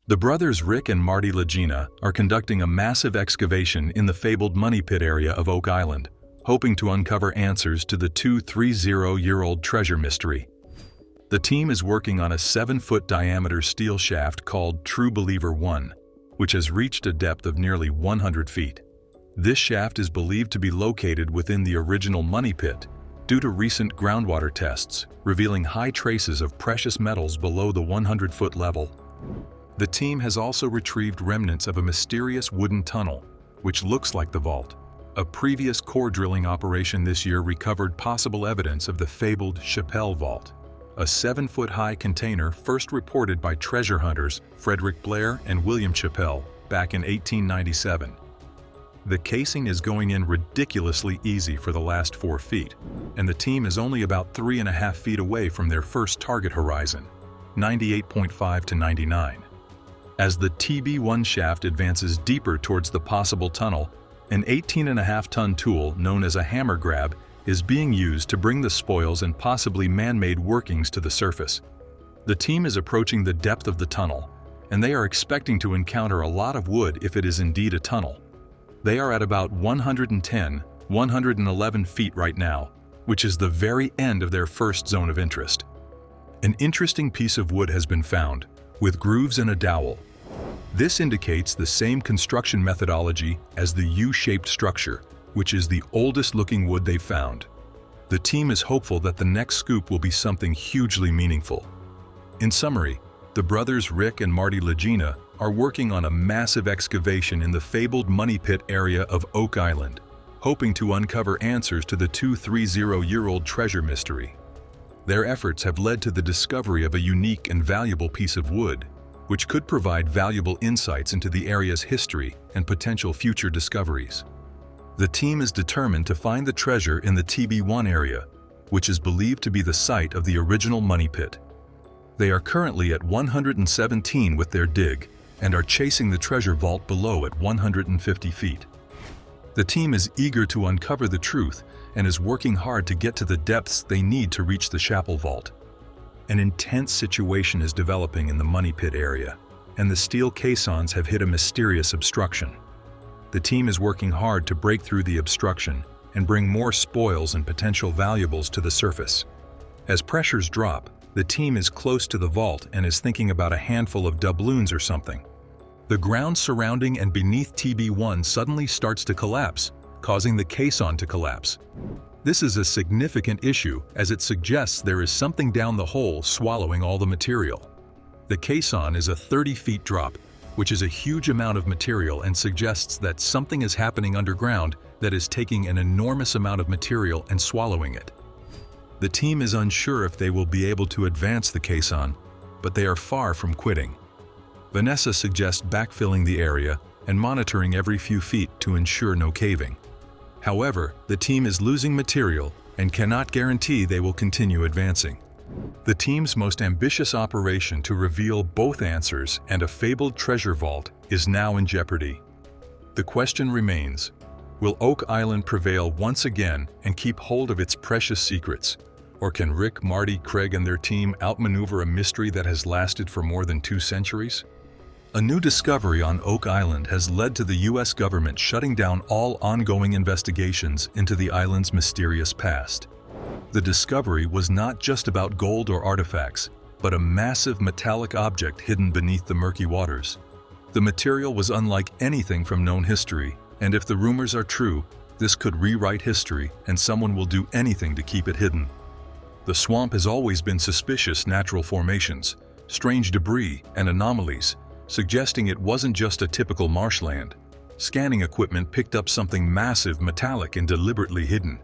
The brothers Rick and Marty Lagena are conducting a massive excavation in the fabled Money Pit area of Oak Island, hoping to uncover answers to the 230-year-old treasure mystery. The team is working on a 7-foot diameter steel shaft called True Believer 1, which has reached a depth of nearly 100 feet. This shaft is believed to be located within the original Money Pit due to recent groundwater tests revealing high traces of precious metals below the 100-foot level. The team has also retrieved remnants of a mysterious wooden tunnel, which looks like the vault. A previous core drilling operation this year recovered possible evidence of the fabled Chappelle Vault, a 7-foot-high container first reported by treasure hunters Frederick Blair and William Chappelle back in 1897. The casing is going in ridiculously easy for the last 4 feet, and the team is only about 3.5 feet away from their first target horizon, 98.5 to 99. As the TB1 shaft advances deeper towards the possible tunnel, an 18.5-ton tool known as a hammer grab is being used to bring the spoils and possibly man-made workings to the surface. The team is approaching the depth of the tunnel, and they are expecting to encounter a lot of wood if it is indeed a tunnel. They are at about 111 feet right now, which is the very end of their first zone of interest. An interesting piece of wood has been found, with grooves and a dowel. This indicates the same construction methodology as the U-shaped structure, which is the oldest-looking wood they've found. The team is hopeful that the next scoop will be something hugely meaningful. In summary, the brothers Rick and Marty Lagena are working on a massive excavation in the fabled Money Pit area of Oak Island, hoping to uncover answers to the 230-year-old treasure mystery. Their efforts have led to the discovery of a unique and valuable piece of wood, which could provide valuable insights into the area's history and potential future discoveries. The team is determined to find the treasure in the TB1 area, which is believed to be the site of the original Money Pit. They are currently at 117 with their dig and are chasing the treasure vault below at 150 feet. The team is eager to uncover the truth and is working hard to get to the depths they need to reach the Chappelle Vault. An intense situation is developing in the Money Pit area, and the steel caissons have hit a mysterious obstruction. The team is working hard to break through the obstruction and bring more spoils and potential valuables to the surface. As pressures drop, the team is close to the vault and is thinking about a handful of doubloons or something. The ground surrounding and beneath TB1 suddenly starts to collapse, causing the caisson to collapse. This is a significant issue as it suggests there is something down the hole swallowing all the material. The caisson is a 30-feet drop, which is a huge amount of material and suggests that something is happening underground that is taking an enormous amount of material and swallowing it. The team is unsure if they will be able to advance the caisson, but they are far from quitting. Vanessa suggests backfilling the area and monitoring every few feet to ensure no caving. However, the team is losing material and cannot guarantee they will continue advancing. The team's most ambitious operation to reveal both answers and a fabled treasure vault is now in jeopardy. The question remains, will Oak Island prevail once again and keep hold of its precious secrets? Or can Rick, Marty, Craig, and their team outmaneuver a mystery that has lasted for more than 2 centuries? A new discovery on Oak Island has led to the U.S. government shutting down all ongoing investigations into the island's mysterious past. The discovery was not just about gold or artifacts, but a massive metallic object hidden beneath the murky waters. The material was unlike anything from known history, and if the rumors are true, this could rewrite history and someone will do anything to keep it hidden. The swamp has always been suspicious natural formations, strange debris, and anomalies, suggesting it wasn't just a typical marshland. Scanning equipment picked up something massive, metallic, and deliberately hidden.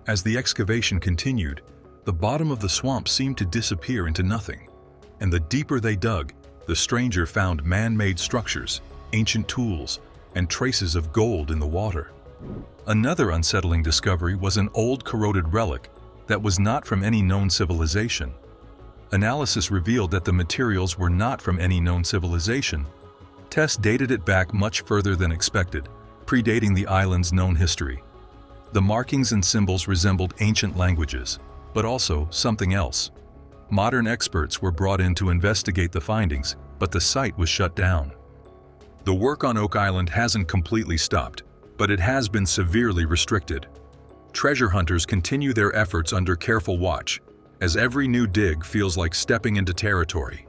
As the excavation continued, the bottom of the swamp seemed to disappear into nothing, and the deeper they dug, the stranger found man-made structures, ancient tools, and traces of gold in the water. Another unsettling discovery was an old corroded relic that was not from any known civilization. Analysis revealed that the materials were not from any known civilization. Tests dated it back much further than expected, predating the island's known history. The markings and symbols resembled ancient languages, but also something else. Modern experts were brought in to investigate the findings, but the site was shut down. The work on Oak Island hasn't completely stopped, but it has been severely restricted. Treasure hunters continue their efforts under careful watch, as every new dig feels like stepping into territory.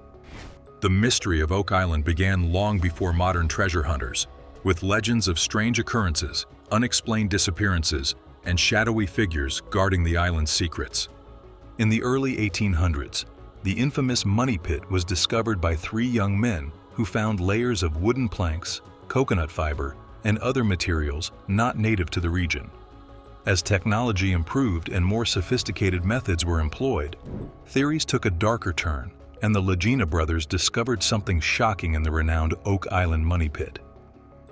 The mystery of Oak Island began long before modern treasure hunters, with legends of strange occurrences, unexplained disappearances, and shadowy figures guarding the island's secrets. In the early 1800s, the infamous Money Pit was discovered by three young men who found layers of wooden planks, coconut fiber, and other materials not native to the region. As technology improved and more sophisticated methods were employed, theories took a darker turn, and the Lagina brothers discovered something shocking in the renowned Oak Island Money Pit.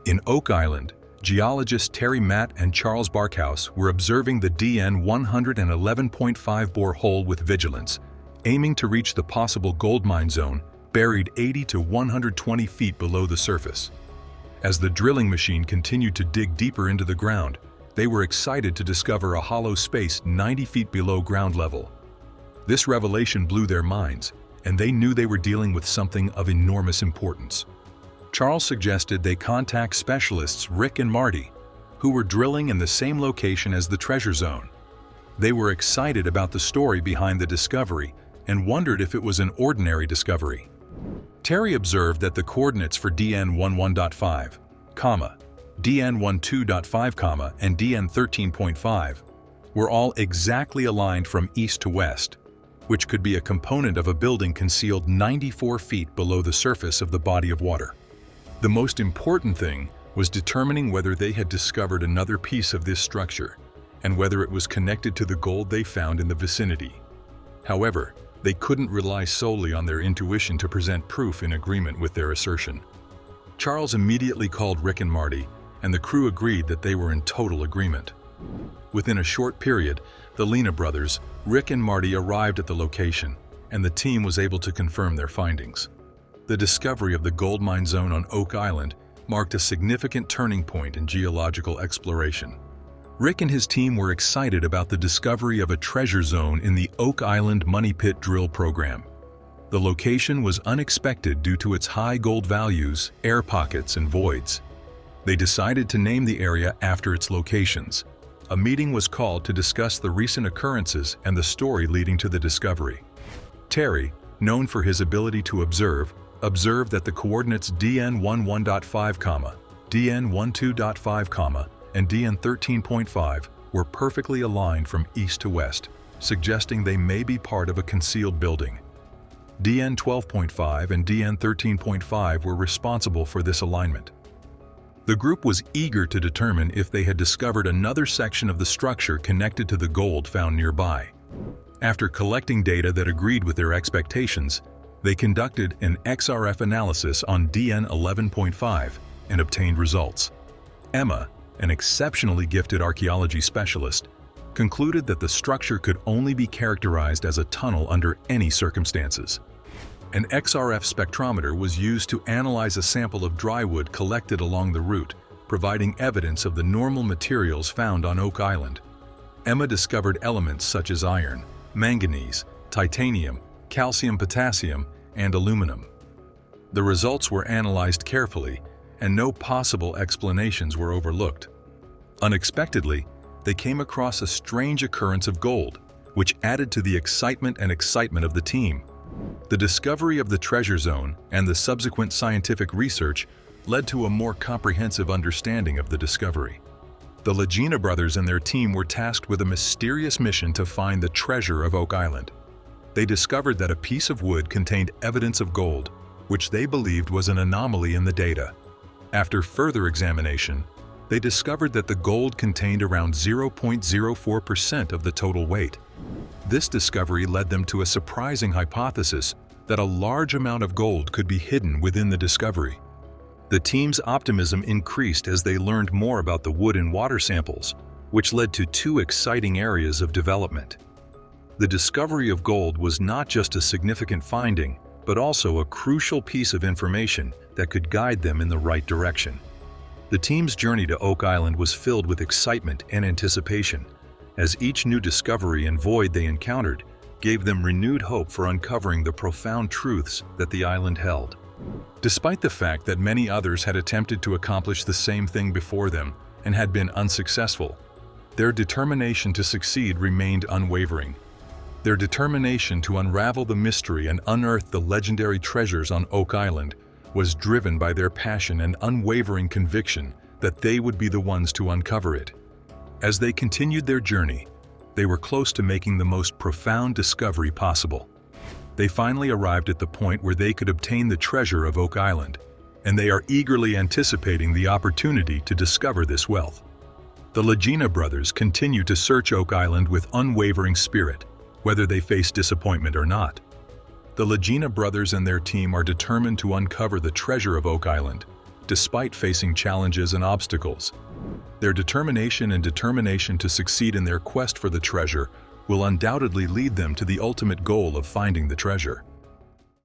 In Oak Island, geologists Terry Matt and Charles Barkhouse were observing the DN 111.5 bore hole with vigilance, aiming to reach the possible gold mine zone buried 80 to 120 feet below the surface. As the drilling machine continued to dig deeper into the ground, they were excited to discover a hollow space 90 feet below ground level. This revelation blew their minds, and they knew they were dealing with something of enormous importance. Charles suggested they contact specialists Rick and Marty, who were drilling in the same location as the treasure zone. They were excited about the story behind the discovery and wondered if it was an ordinary discovery. Terry observed that the coordinates for DN 11.5, DN 12.5, and DN 13.5 were all exactly aligned from east to west, which could be a component of a building concealed 94 feet below the surface of the body of water. The most important thing was determining whether they had discovered another piece of this structure and whether it was connected to the gold they found in the vicinity. However, they couldn't rely solely on their intuition to present proof in agreement with their assertion. Charles immediately called Rick and Marty, and the crew agreed that they were in total agreement. Within a short period, the Lagena brothers, Rick and Marty, arrived at the location, and the team was able to confirm their findings. The discovery of the gold mine zone on Oak Island marked a significant turning point in geological exploration. Rick and his team were excited about the discovery of a treasure zone in the Oak Island Money Pit drill program. The location was unexpected due to its high gold values, air pockets, and voids. They decided to name the area after its locations. A meeting was called to discuss the recent occurrences and the story leading to the discovery. Terry, known for his ability to observed that the coordinates DN 11.5, DN 12.5, and DN 13.5 were perfectly aligned from east to west, suggesting they may be part of a concealed building. DN 12.5 and DN 13.5 were responsible for this alignment. The group was eager to determine if they had discovered another section of the structure connected to the gold found nearby. After collecting data that agreed with their expectations, they conducted an XRF analysis on DN 11.5 and obtained results. Emma, an exceptionally gifted archaeology specialist, concluded that the structure could only be characterized as a tunnel under any circumstances. An XRF spectrometer was used to analyze a sample of dry wood collected along the route, providing evidence of the normal materials found on Oak Island. Emma discovered elements such as iron, manganese, titanium, calcium, potassium, and aluminum. The results were analyzed carefully, and no possible explanations were overlooked. Unexpectedly, they came across a strange occurrence of gold, which added to the excitement of the team. The discovery of the treasure zone and the subsequent scientific research led to a more comprehensive understanding of the discovery. The Lagina brothers and their team were tasked with a mysterious mission to find the treasure of Oak Island. They discovered that a piece of wood contained evidence of gold, which they believed was an anomaly in the data. After further examination, they discovered that the gold contained around 0.04% of the total weight. This discovery led them to a surprising hypothesis that a large amount of gold could be hidden within the discovery. The team's optimism increased as they learned more about the wood and water samples, which led to two exciting areas of development. The discovery of gold was not just a significant finding, but also a crucial piece of information that could guide them in the right direction. The team's journey to Oak Island was filled with excitement and anticipation, as each new discovery and void they encountered gave them renewed hope for uncovering the profound truths that the island held. Despite the fact that many others had attempted to accomplish the same thing before them and had been unsuccessful, their determination to succeed remained unwavering. Their determination to unravel the mystery and unearth the legendary treasures on Oak Island was driven by their passion and unwavering conviction that they would be the ones to uncover it. As they continued their journey, they were close to making the most profound discovery possible. They finally arrived at the point where they could obtain the treasure of Oak Island, and they are eagerly anticipating the opportunity to discover this wealth. The Lagena brothers continue to search Oak Island with unwavering spirit, whether they face disappointment or not. The Lagena brothers and their team are determined to uncover the treasure of Oak Island, despite facing challenges and obstacles. Their determination to succeed in their quest for the treasure will undoubtedly lead them to the ultimate goal of finding the treasure.